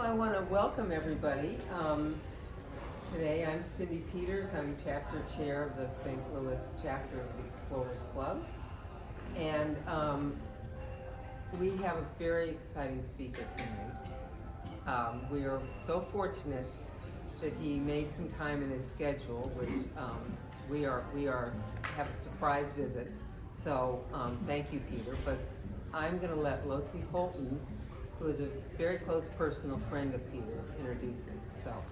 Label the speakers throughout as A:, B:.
A: I want to welcome everybody. Today I'm Cindy Peters. I'm chapter chair of the St. Louis chapter of the Explorers Club. And we have a very exciting speaker tonight. We are so fortunate that he made some time in his schedule, which we have a surprise visit. So thank you, Peter. But I'm going to let Lotzi Holton, who is a very close personal friend of Peter's, introduce himself.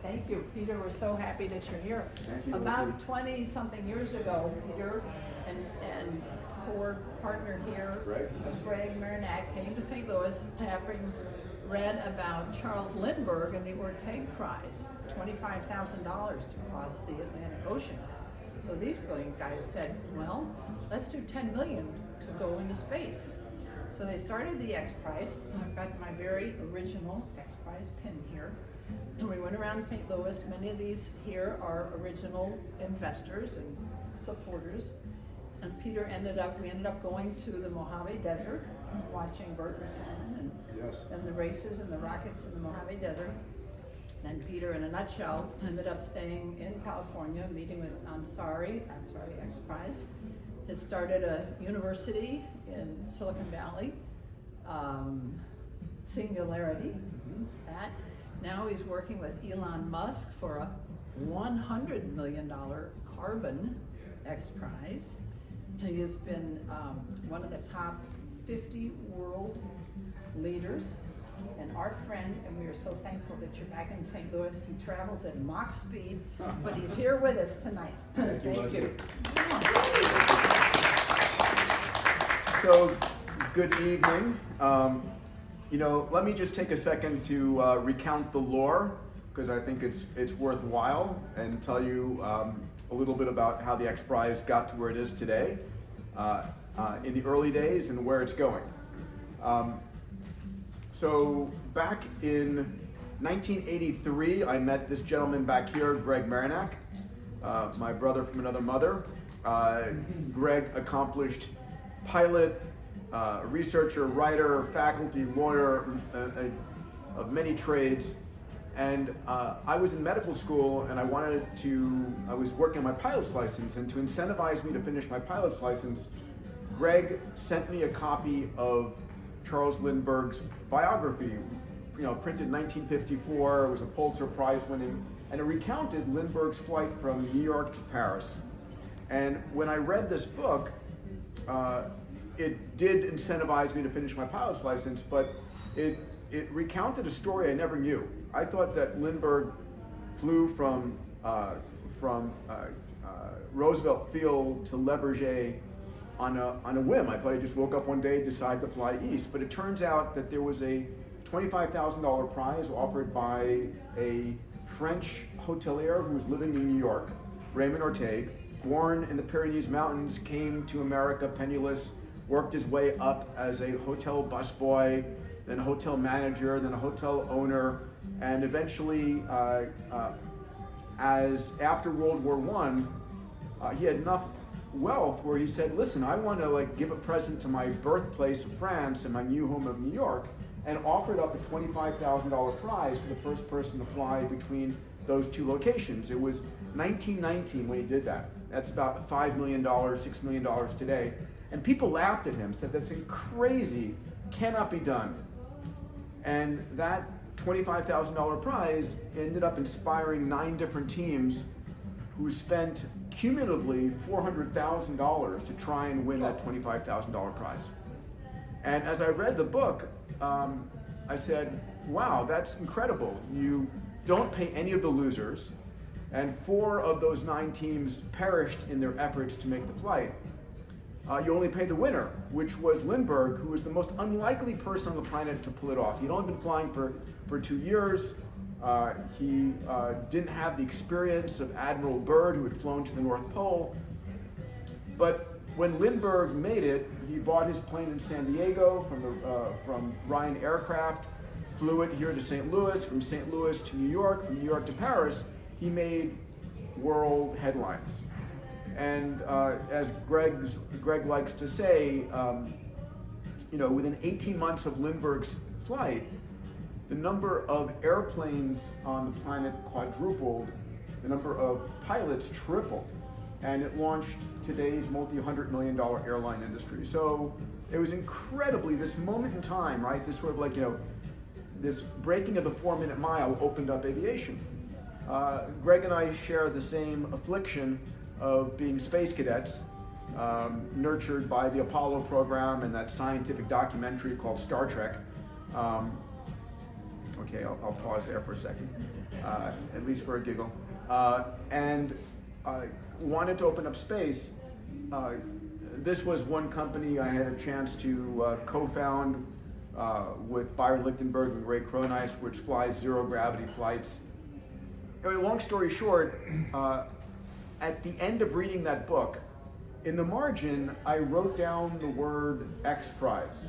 B: Thank you, Peter. We're so happy that you're here. About 20-something years ago, Peter and partner here, Greg Marinac, came to St. Louis having read about Charles Lindbergh and the Orteig Prize, $25,000 to cross the Atlantic Ocean. So these brilliant guys said, well, let's do 10 million to go into space. So they started the X Prize. I've got my very original X Prize pin here. And we went around St. Louis. Many of these here are original investors and supporters. And we ended up going to the Mojave Desert, watching Burt Rutan and the races and the rockets in the Mojave Desert. And Peter, in a nutshell, ended up staying in California, meeting with Ansari X Prize. Has started a university in Silicon Valley, Singularity. That. Now he's working with Elon Musk for a $100 million carbon X Prize. He has been one of the top 50 world leaders and our friend, and we are so thankful that you're back in St. Louis. He travels at Mach speed, but he's here with us tonight.
C: Thank you. So, good evening. Let me just take a second to recount the lore, because I think it's worthwhile, and tell you a little bit about how the X Prize got to where it is today, in the early days and where it's going. So back in 1983, I met this gentleman back here, Greg Marinac, my brother from another mother. Greg accomplished pilot, researcher, writer, faculty, lawyer, of many trades. And I was in medical school, and I was working on my pilot's license, and to incentivize me to finish my pilot's license, Greg sent me a copy of Charles Lindbergh's biography, printed in 1954. It was a Pulitzer Prize winning, and it recounted Lindbergh's flight from New York to Paris. And when I read this book, it did incentivize me to finish my pilot's license, but it recounted a story I never knew. I thought that Lindbergh flew from Roosevelt Field to Le Bourget on a whim. I thought he just woke up one day, decided to fly east. But it turns out that there was a $25,000 prize offered by a French hotelier who was living in New York, Raymond Orteig, born in the Pyrenees Mountains, came to America penniless, worked his way up as a hotel busboy, then a hotel manager, then a hotel owner, and eventually, after World War I, he had enough wealth where he said, listen, I want to give a present to my birthplace of France and my new home of New York, and offered up a $25,000 prize for the first person to fly between those two locations. It was 1919 when he did that. That's about $5 million, $6 million today. And people laughed at him, said that's crazy, cannot be done. And that $25,000 prize ended up inspiring 9 different teams who spent cumulatively $400,000 to try and win that $25,000 prize. And as I read the book, I said, wow, that's incredible. You don't pay any of the losers, and 4 of those 9 teams perished in their efforts to make the flight. You only pay the winner, which was Lindbergh, who was the most unlikely person on the planet to pull it off. He'd only been flying for 2 years. He didn't have the experience of Admiral Byrd, who had flown to the North Pole. But when Lindbergh made it, he bought his plane in San Diego from Ryan Aircraft, flew it here to St. Louis, from St. Louis to New York, from New York to Paris. He made world headlines. And as Greg likes to say, within 18 months of Lindbergh's flight, the number of airplanes on the planet quadrupled, the number of pilots tripled, and it launched today's multi-$100 million airline industry. So it was incredibly, this moment in time, right? This sort of like, this breaking of the 4-minute mile opened up aviation. Greg and I share the same affliction of being space cadets, nurtured by the Apollo program and that scientific documentary called Star Trek. Okay, I'll pause there for a second, at least for a giggle. And wanted to open up space. This was one company I had a chance to co-found with Byron Lichtenberg and Ray Cronise, which flies zero gravity flights. Anyway, long story short, at the end of reading that book, in the margin, I wrote down the word X Prize.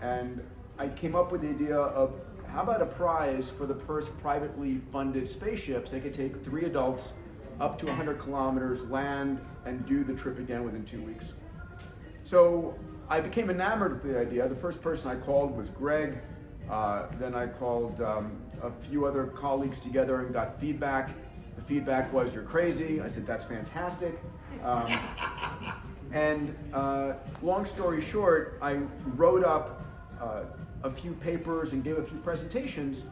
C: And I came up with the idea of how about a prize for the first privately funded spaceships that could take 3 adults up to 100 kilometers, land, and do the trip again within 2 weeks. So I became enamored with the idea. The first person I called was Greg. Then I called a few other colleagues together and got feedback. The feedback was, "You're crazy." I said, "That's fantastic." And long story short, I wrote up a few papers and gave a few presentations,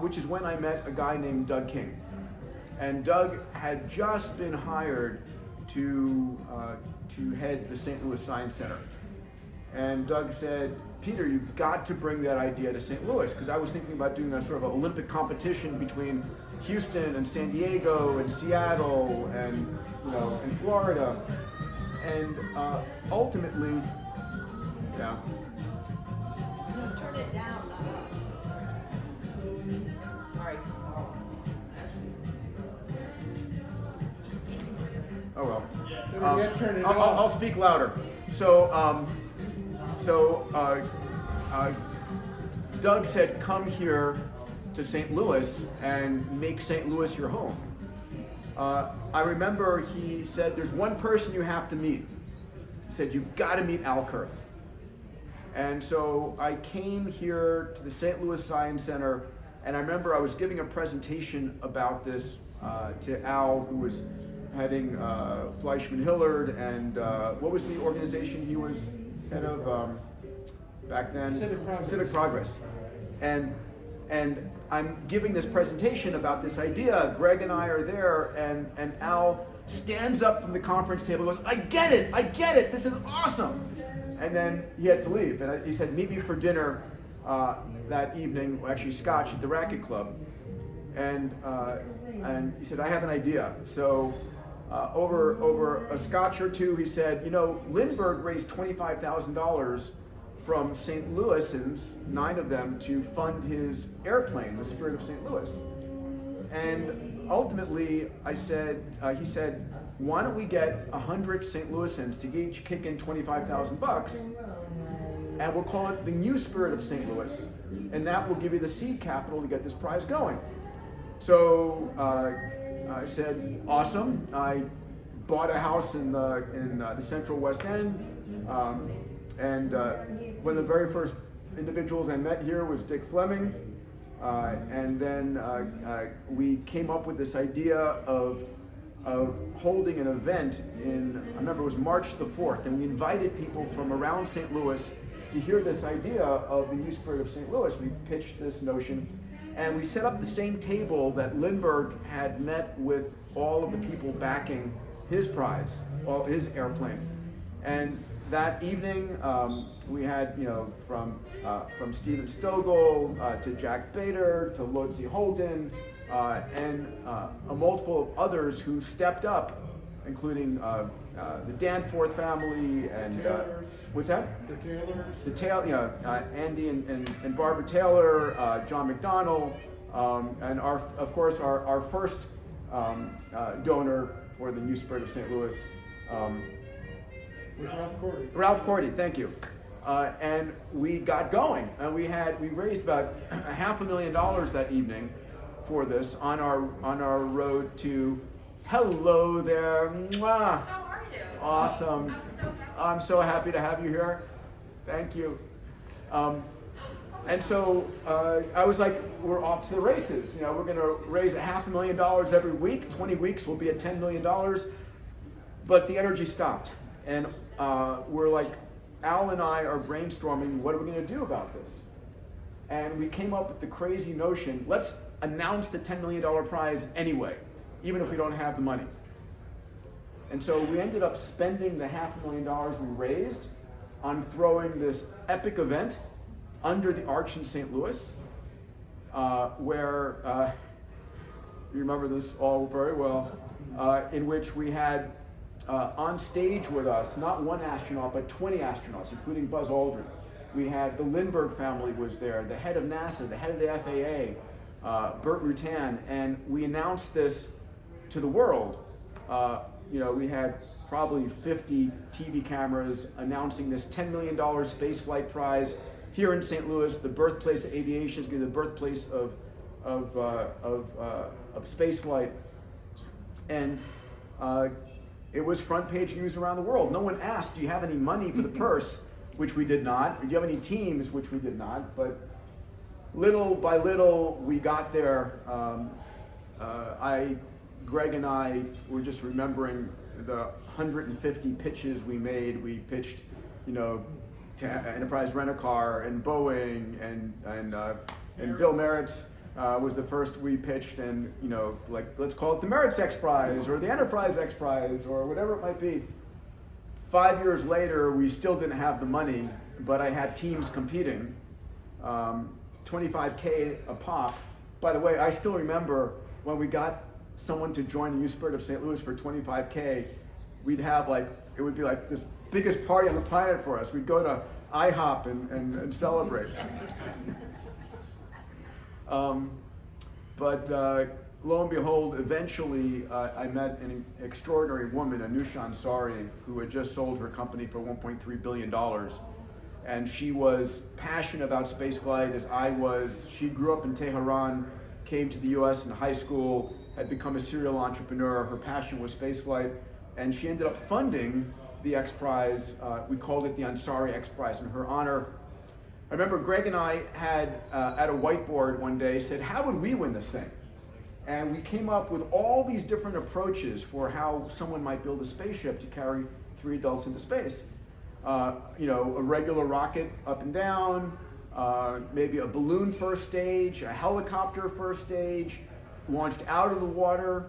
C: which is when I met a guy named Doug King. And Doug had just been hired to head the St. Louis Science Center. And Doug said, "Peter, you've got to bring that idea to St. Louis," because I was thinking about doing a sort of Olympic competition between Houston and San Diego and Seattle and and Florida. And ultimately, yeah.
B: No, turn it down, not up. Sorry.
C: Oh well.
D: Turn it
C: I'll speak louder. So, Doug said, "Come here to St. Louis and make St. Louis your home." I remember he said, "There's one person you have to meet." He said, "You've got to meet Al Kurth." And so I came here to the St. Louis Science Center, and I remember I was giving a presentation about this to Al, who was heading Fleischman Hillard, and what was the organization he was head of back then? Civic Progress. And I'm giving this presentation about this idea. Greg and I are there, and Al stands up from the conference table and goes, I get it, this is awesome. And then he had to leave, and he said, "Meet me for dinner that evening," actually scotch at the Racket Club. And he said, "I have an idea." So over a scotch or two, he said, Lindbergh raised $25,000 from St. Louisans, 9 of them, to fund his airplane, the Spirit of St. Louis. And ultimately, he said, "Why don't we get 100 St. Louisans to each kick in $25,000, and we'll call it the New Spirit of St. Louis, and that will give you the seed capital to get this prize going." So I said, "Awesome." I bought a house in the Central West End, and one of the very first individuals I met here was Dick Fleming, and then we came up with this idea of holding an event I remember it was March the 4th, and we invited people from around St. Louis to hear this idea of the New Spirit of St. Louis. We pitched this notion, and we set up the same table that Lindbergh had met with all of the people backing his prize, his airplane. And that evening, we had, from Steven Stogel to Jack Bader to Lotzi Holden, and a multiple of others who stepped up, including the Danforth family and what's that? The Taylor. Andy and Barbara Taylor, John McDonnell, and of course our first donor for the New Spirit of St. Louis. Ralph Cordy, thank you. And we got going, and we raised about $500,000 that evening for this on our road to. Hello there, mwah.
E: How are you?
C: Awesome. I'm so happy to have you here. Thank you. And so I was like, we're off to the races. You know, we're going to raise $500,000 every week. 20 weeks we'll be at $10 million. But the energy stopped. And we're like, Al and I are brainstorming, what are we going to do about this? And we came up with the crazy notion, let's announce the $10 million prize anyway, even if we don't have the money. And so we ended up spending the $500,000 we raised on throwing this epic event under the arch in St. Louis, where, you remember this all very well, in which we had on stage with us, not one astronaut, but 20 astronauts, including Buzz Aldrin. We had the Lindbergh family was there, the head of NASA, the head of the FAA, Burt Rutan, and we announced this to the world. You know, we had probably 50 TV cameras announcing this $10 million spaceflight prize here in St. Louis, the birthplace of aviation, is going to be the birthplace of spaceflight. And it was front page news around the world. No one asked, do you have any money for the purse? Which we did not. Do you have any teams? Which we did not. But little by little, we got there. Greg and I were just remembering the 150 pitches we made. We pitched, you know, to Enterprise Rent-A-Car and Boeing and Bill Merritt's was the first we pitched, and you know, like, let's call it the Merritt's X Prize or the Enterprise X Prize or whatever it might be. 5 years later, we still didn't have the money, but I had teams competing, $25K a pop. By the way, I still remember when we got someone to join the Youth Spirit of St. Louis for $25K, we'd have like, it would be like this biggest party on the planet for us. We'd go to IHOP and celebrate. But lo and behold, eventually I met an extraordinary woman, Anusha Ansari, who had just sold her company for $1.3 billion. And she was passionate about spaceflight as I was. She grew up in Tehran, came to the US in high school, had become a serial entrepreneur. Her passion was spaceflight, and she ended up funding the X Prize. We called it the Ansari X Prize in her honor. I remember Greg and I had, at a whiteboard one day, said, how would we win this thing? And we came up with all these different approaches for how someone might build a spaceship to carry 3 adults into space. You know, a regular rocket up and down, maybe a balloon first stage, a helicopter first stage, launched out of the water,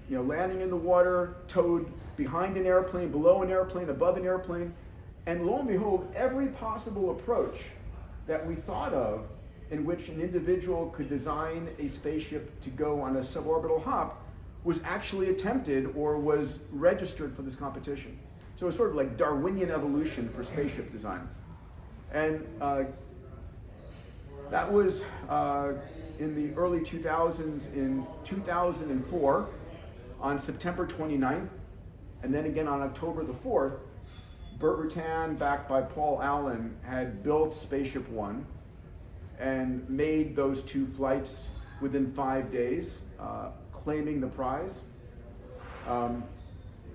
C: you know, landing in the water, towed behind an airplane, below an airplane, above an airplane. And lo and behold, every possible approach that we thought of in which an individual could design a spaceship to go on a suborbital hop was actually attempted or was registered for this competition. So it's sort of like Darwinian evolution for spaceship design. And that was in the early 2000s. In 2004, on September 29th, and then again on October the 4th, Burt Rutan, backed by Paul Allen, had built Spaceship One and made those 2 flights within 5 days, claiming the prize.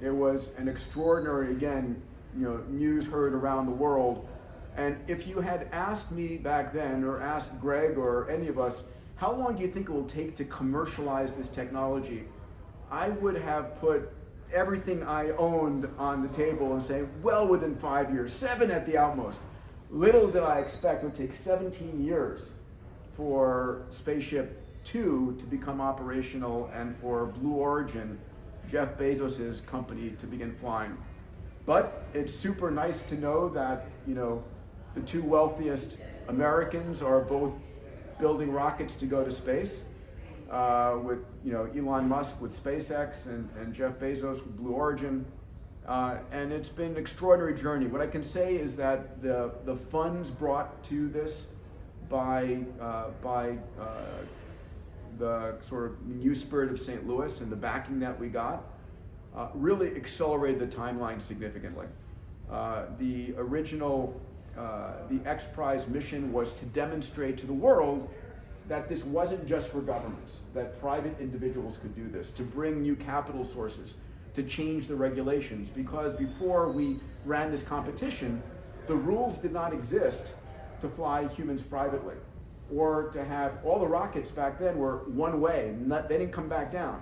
C: It was an extraordinary, again, you know, news heard around the world. And if you had asked me back then, or asked Greg or any of us, how long do you think it will take to commercialize this technology? I would have put everything I owned on the table and say, well, within 5 years, 7 at the outmost. Little did I expect it would take 17 years for Spaceship Two to become operational and for Blue Origin, Jeff Bezos' company, to begin flying. But it's super nice to know that, you know, the 2 wealthiest Americans are both building rockets to go to space. With, you know, Elon Musk with SpaceX and Jeff Bezos with Blue Origin. And it's been an extraordinary journey. What I can say is that the funds brought to this by the sort of Youth Spirit of St. Louis and the backing that we got really accelerated the timeline significantly. The original, the X Prize mission was to demonstrate to the world that this wasn't just for governments, that private individuals could do this, to bring new capital sources, to change the regulations. Because before we ran this competition, the rules did not exist to fly humans privately, or to have all the rockets back then were one way, they didn't come back down.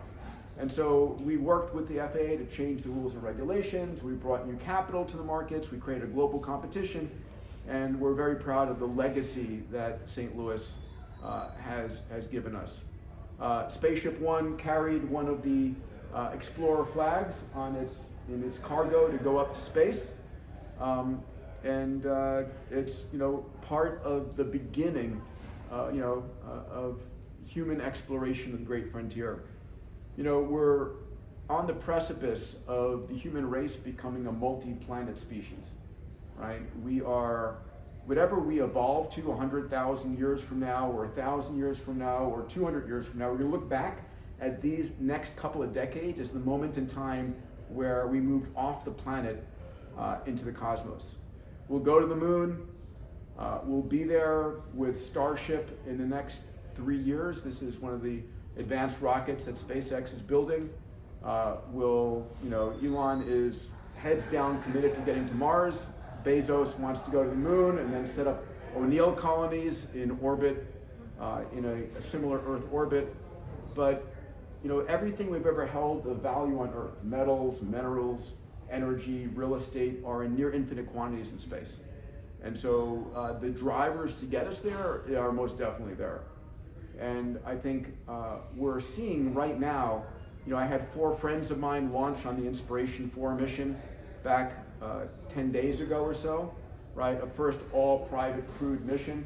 C: And so we worked with the FAA to change the rules and regulations. We brought new capital to the markets. We created a global competition, and we're very proud of the legacy that St. Louis has given us. Spaceship One carried one of the Explorer flags in its cargo to go up to space, and it's part of the beginning, of human exploration of the great frontier. We're on the precipice of the human race becoming a multi-planet species, right? We are, whatever we evolve to 100,000 years from now, or 1,000 years from now, or 200 years from now, we're gonna look back at these next couple of decades as the moment in time where we moved off the planet into the cosmos. We'll go to the moon. We'll be there with Starship in the next 3 years. This is one of the advanced rockets that SpaceX is building. Elon is heads down committed to getting to Mars. Bezos wants to go to the moon and then set up O'Neill colonies in orbit, in a similar Earth orbit. But everything we've ever held of value on Earth, metals, minerals, energy, real estate, are in near infinite quantities in space. And so the drivers to get us there are most definitely there. And I think we're seeing right now, I had 4 friends of mine launch on the Inspiration 4 mission back 10 days ago or so, right? A first all-private crewed mission,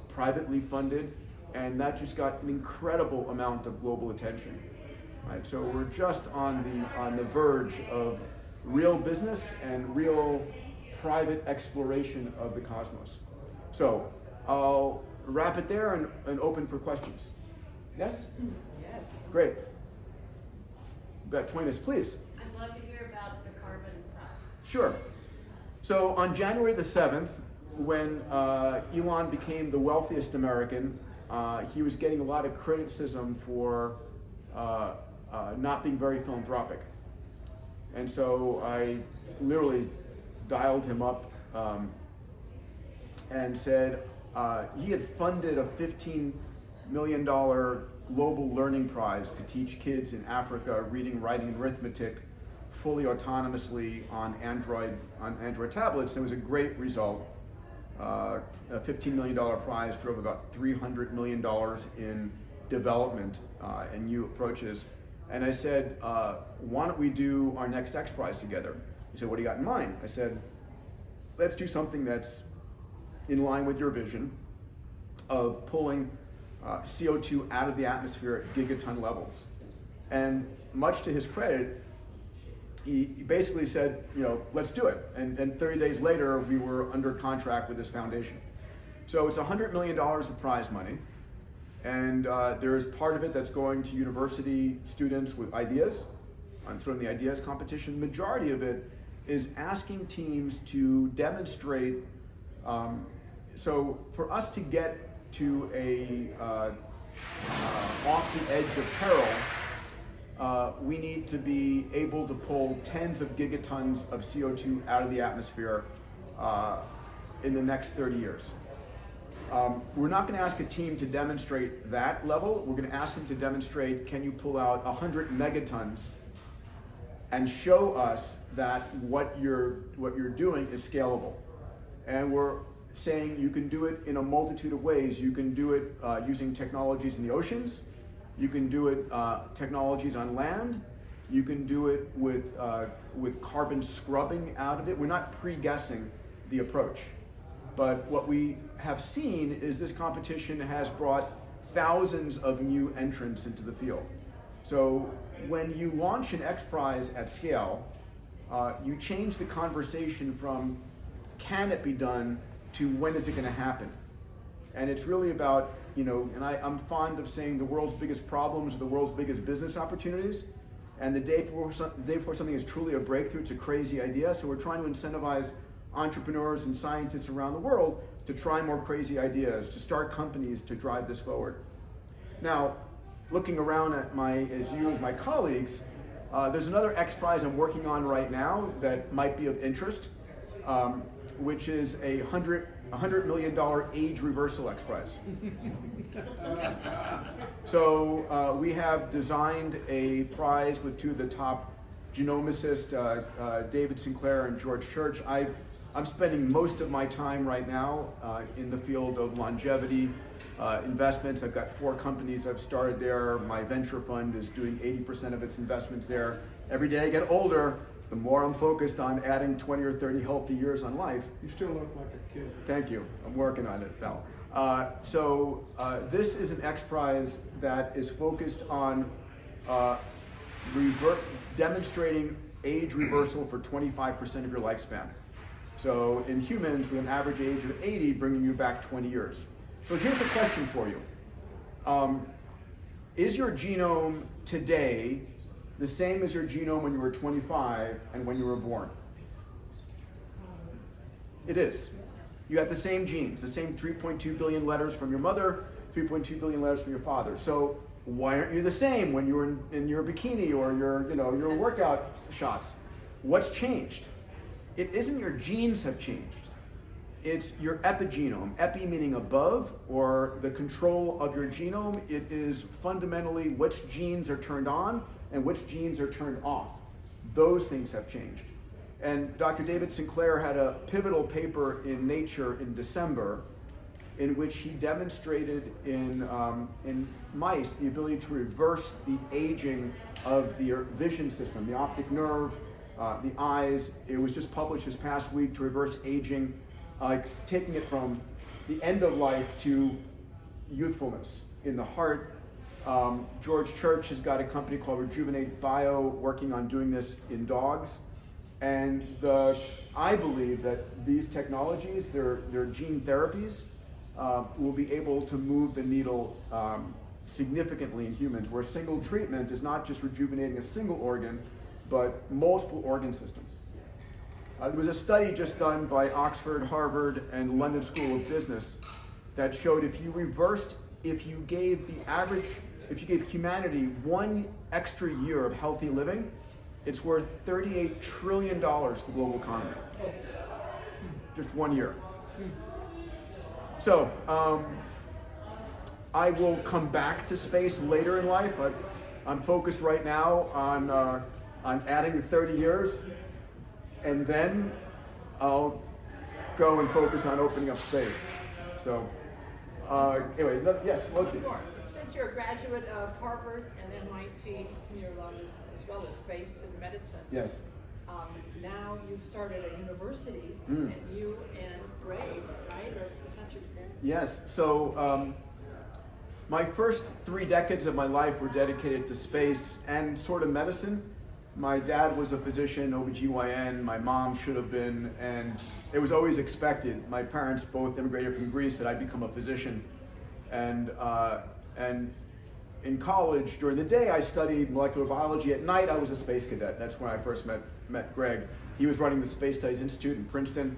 C: privately funded, and that just got an incredible amount of global attention, right? So we're just on the verge of real business and real private exploration of the cosmos. So I'll wrap it there and open for questions. Yes?
D: Yes.
C: Great. About 20 minutes, please.
D: I'd love to hear about the carbon price.
C: Sure. So on January the 7th, when Elon became the wealthiest American, he was getting a lot of criticism for not being very philanthropic. And so I literally dialed him up and said he had funded a $15 million global learning prize to teach kids in Africa reading, writing, and arithmetic fully autonomously on Android tablets. It was a great result. A $15 million prize drove about $300 million in development and new approaches. And I said, why don't we do our next X Prize together? He said, what do you got in mind? I said, let's do something that's in line with your vision of pulling CO2 out of the atmosphere at gigaton levels. And much to his credit, he basically said, let's do it. And 30 days later, we were under contract with this foundation. So it's $100 million of prize money. And there's part of it that's going to university students with ideas, on sort of the ideas competition. The majority of it is asking teams to demonstrate. So for us to get to a off the edge of peril, we need to be able to pull tens of gigatons of CO2 out of the atmosphere in the next 30 years. We're not going to ask a team to demonstrate that level. We're going to ask them to demonstrate, can you pull out 100 megatons and show us that what you're doing is scalable. And we're saying you can do it in a multitude of ways. You can do it using technologies in the oceans. You can do it technologies on land. You can do it with carbon scrubbing out of it. We're not pre-guessing the approach. But what we have seen is this competition has brought thousands of new entrants into the field. So when you launch an X Prize at scale, you change the conversation from can it be done to when is it going to happen? And it's really about, and I'm fond of saying the world's biggest problems are the world's biggest business opportunities. And the day before something is truly a breakthrough, it's a crazy idea. So we're trying to incentivize entrepreneurs and scientists around the world to try more crazy ideas, to start companies to drive this forward. Now, looking around at my colleagues, there's another X Prize I'm working on right now that might be of interest. which is a $100 million age reversal X Prize. So we have designed a prize with two of the top genomicists, David Sinclair and George Church. I'm spending most of my time right now in the field of longevity investments. I've got 4 companies I've started there. My venture fund is doing 80% of its investments there. Every day I get older, the more I'm focused on adding 20 or 30 healthy years on life.
E: You still look like a kid.
C: Thank you. I'm working on it, Val. This is an X Prize that is focused on demonstrating age reversal for 25% of your lifespan. So in humans, with an average age of 80, bringing you back 20 years. So here's the question for you. Is your genome today the same as your genome when you were 25 and when you were born? It is. You got the same genes, the same 3.2 billion letters from your mother, 3.2 billion letters from your father. So why aren't you the same when you were in your bikini or your workout shots? What's changed? It isn't your genes have changed. It's your epigenome. Epi meaning above, or the control of your genome. It is fundamentally which genes are turned on and which genes are turned off. Those things have changed. And Dr. David Sinclair had a pivotal paper in Nature in December in which he demonstrated in mice the ability to reverse the aging of the vision system, the optic nerve, the eyes. It was just published this past week to reverse aging, taking it from the end of life to youthfulness in the heart. George Church has got a company called Rejuvenate Bio working on doing this in dogs. And I believe that these technologies, they're gene therapies, will be able to move the needle significantly in humans, where single treatment is not just rejuvenating a single organ, but multiple organ systems. There was a study just done by Oxford, Harvard, and London School of Business that showed if you gave humanity 1 extra year of healthy living, it's worth $38 trillion to the global economy. Just 1 year. So, I will come back to space later in life. I'm focused right now on adding 30 years, and then I'll go and focus on opening up space. So, anyway, yes, let's see.
B: Since you're a graduate of Harvard and MIT, as well as space and medicine,
C: Yes.
B: Now you've started a university, and you and Greg, right, are professors there?
C: Yes. So my first 3 decades of my life were dedicated to space and sort of medicine. My dad was a physician, OBGYN, my mom should have been, and it was always expected. My parents both immigrated from Greece that I'd become a physician. And in college, during the day, I studied molecular biology. At night, I was a space cadet. That's when I first met Greg. He was running the Space Studies Institute in Princeton.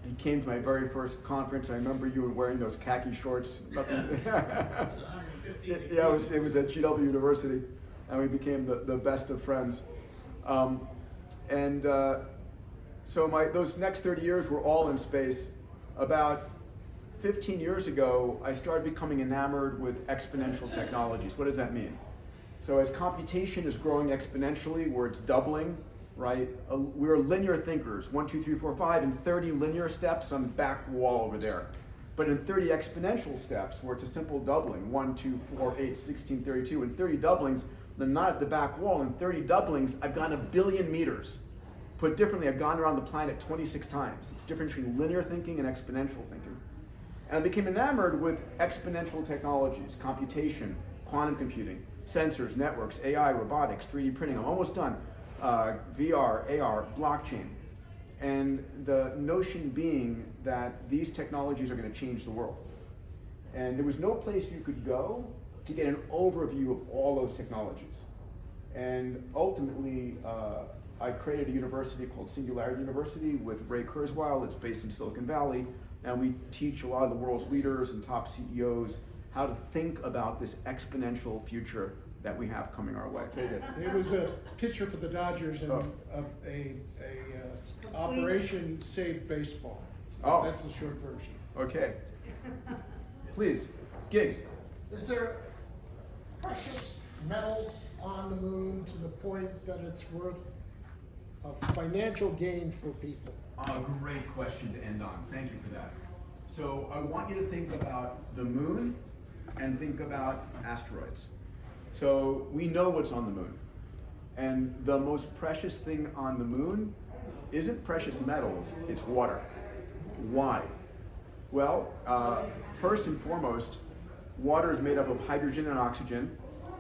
C: He came to my very first conference. I remember you were wearing those khaki shorts. Yeah, it was at GW University, and we became the best of friends. So those next 30 years were all in space. About 15 years ago, I started becoming enamored with exponential technologies. What does that mean? So as computation is growing exponentially, where it's doubling, right? We're linear thinkers, 1, 2, 3, 4, 5, and 30 linear steps on the back wall over there. But in 30 exponential steps, where it's a simple doubling, 1, 2, 4, 8, 16, 32, and 30 doublings, then not at the back wall. In 30 doublings, I've gone 1 billion meters. Put differently, I've gone around the planet 26 times. It's different between linear thinking and exponential thinking. And I became enamored with exponential technologies, computation, quantum computing, sensors, networks, AI, robotics, 3D printing. I'm almost done. VR, AR, blockchain. And the notion being that these technologies are going to change the world. And there was no place you could go to get an overview of all those technologies. And ultimately, I created a university called Singularity University with Ray Kurzweil. It's based in Silicon Valley. And we teach a lot of the world's leaders and top CEOs how to think about this exponential future that we have coming our way. Take it.
E: It was a pitcher for the Dodgers and a Operation Save Baseball.
C: Oh.
E: That's the short version.
C: Okay. Please, Gig.
F: Is there precious metals on the moon to the point that it's worth a financial gain for people?
C: A great question to end on. Thank you for that. So I want you to think about the moon and think about asteroids. So we know what's on the moon. And the most precious thing on the moon isn't precious metals, it's water. Why? Well, first and foremost, water is made up of hydrogen and oxygen,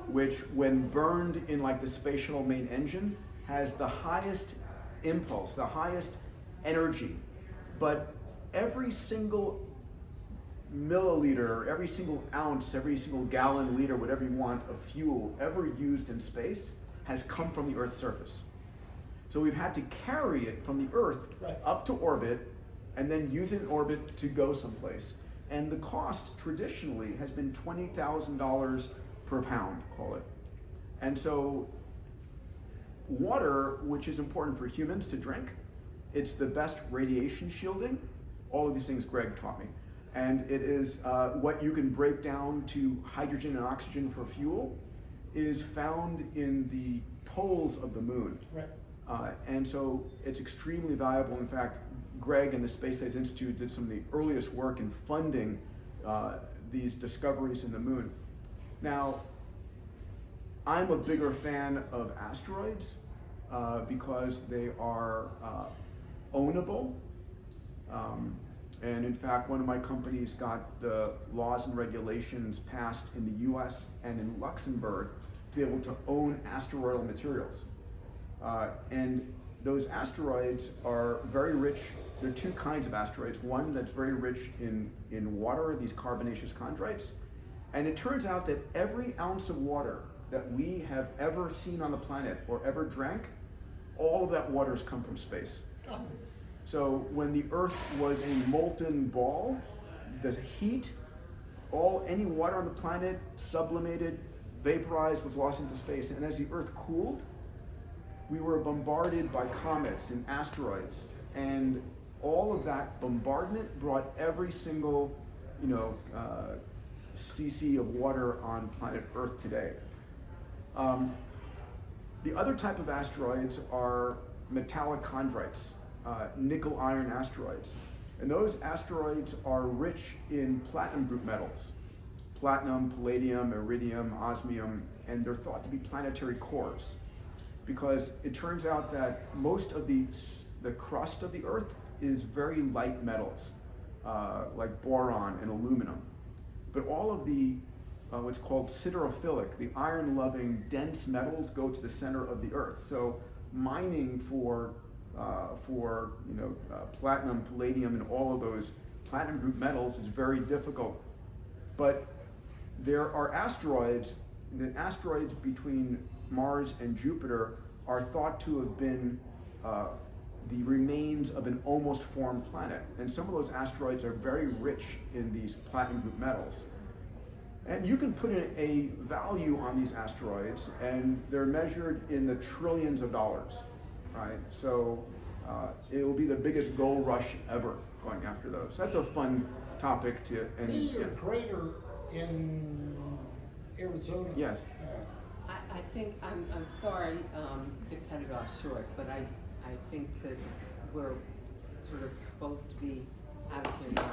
C: which when burned in like the space shuttle main engine, has the highest impulse, the highest energy. But every single milliliter, every single ounce, every single gallon, liter, whatever you want, of fuel ever used in space has come from the Earth's surface. So we've had to carry it from the Earth up to orbit and then use it in orbit to go someplace. And the cost traditionally has been $20,000 per pound, call it. And so water, which is important for humans to drink, it's the best radiation shielding. All of these things Greg taught me. And it is what you can break down to hydrogen and oxygen for fuel is found in the poles of the moon.
F: Right.
C: And so it's extremely valuable. In fact, Greg and the Space Science Institute did some of the earliest work in funding these discoveries in the moon. Now, I'm a bigger fan of asteroids because they are ownable. And in fact, one of my companies got the laws and regulations passed in the US and in Luxembourg to be able to own asteroidal materials. And those asteroids are very rich. There are two kinds of asteroids. One that's very rich in water, these carbonaceous chondrites. And it turns out that every ounce of water that we have ever seen on the planet or ever drank, all of that water has come from space. So when the Earth was a molten ball, the heat, any water on the planet sublimated, vaporized, was lost into space. And as the Earth cooled, we were bombarded by comets and asteroids. And all of that bombardment brought every single, cc of water on planet Earth today. The other type of asteroids are metallic chondrites. Nickel iron asteroids. And those asteroids are rich in platinum group metals. Platinum, palladium, iridium, osmium, and they're thought to be planetary cores. Because it turns out that most of the crust of the Earth is very light metals, like boron and aluminum. But all of the what's called siderophilic, the iron-loving dense metals, go to the center of the Earth. So mining for platinum, palladium, and all of those platinum group metals is very difficult. But there are asteroids. The asteroids between Mars and Jupiter are thought to have been the remains of an almost formed planet. And some of those asteroids are very rich in these platinum group metals. And you can put in a value on these asteroids, and they're measured in the trillions of dollars. Right, so it will be the biggest gold rush ever going after those. That's a fun topic to. And
F: Be greater in Arizona.
C: Yes.
A: I think, I'm sorry to cut it off short, but I think that we're sort of supposed to be out of here now.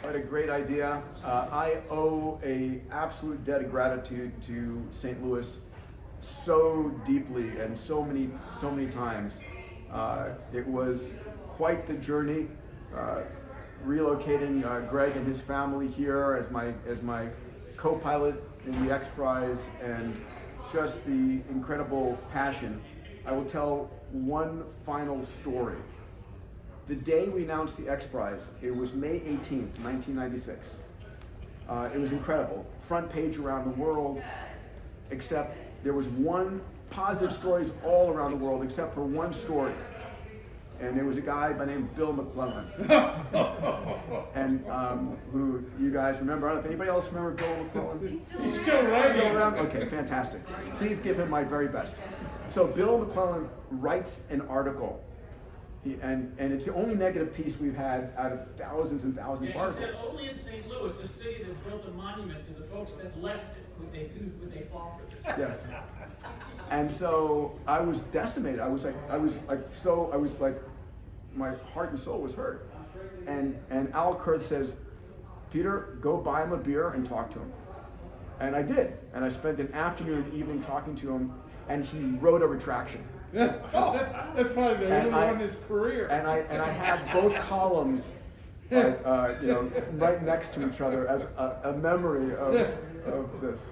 C: What a great idea. I owe an absolute debt of gratitude to St. Louis so deeply and so many times. It was quite the journey, relocating Greg and his family here as my co-pilot in the X Prize, and just the incredible passion. I will tell one final story. The day we announced the X Prize, it was May 18th, 1996. It was incredible. Front page around the world, except there was one positive stories all around the world, except for one story. And there was a guy by the name of Bill McClellan. And who you guys remember? I don't know if anybody else remember Bill McClellan?
E: He's still around.
C: Still around? Okay, fantastic. Please give him my very best. So Bill McClellan writes an article, and it's the only negative piece we've had out of thousands and thousands of
G: He
C: articles.
G: said only in St. Louis, a city that built a monument to the folks that left it, would they fall for this.
C: Yes. And so I was decimated. I was like, my heart and soul was hurt. And Al Kurth says, Peter, go buy him a beer and talk to him. And I did. And I spent an afternoon and evening talking to him, and he wrote a retraction.
E: That's probably the only one in his career.
C: And I had both columns, like, right next to each other as a memory of this.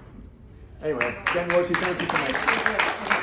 C: Anyway, again, Rosie, thank you so much.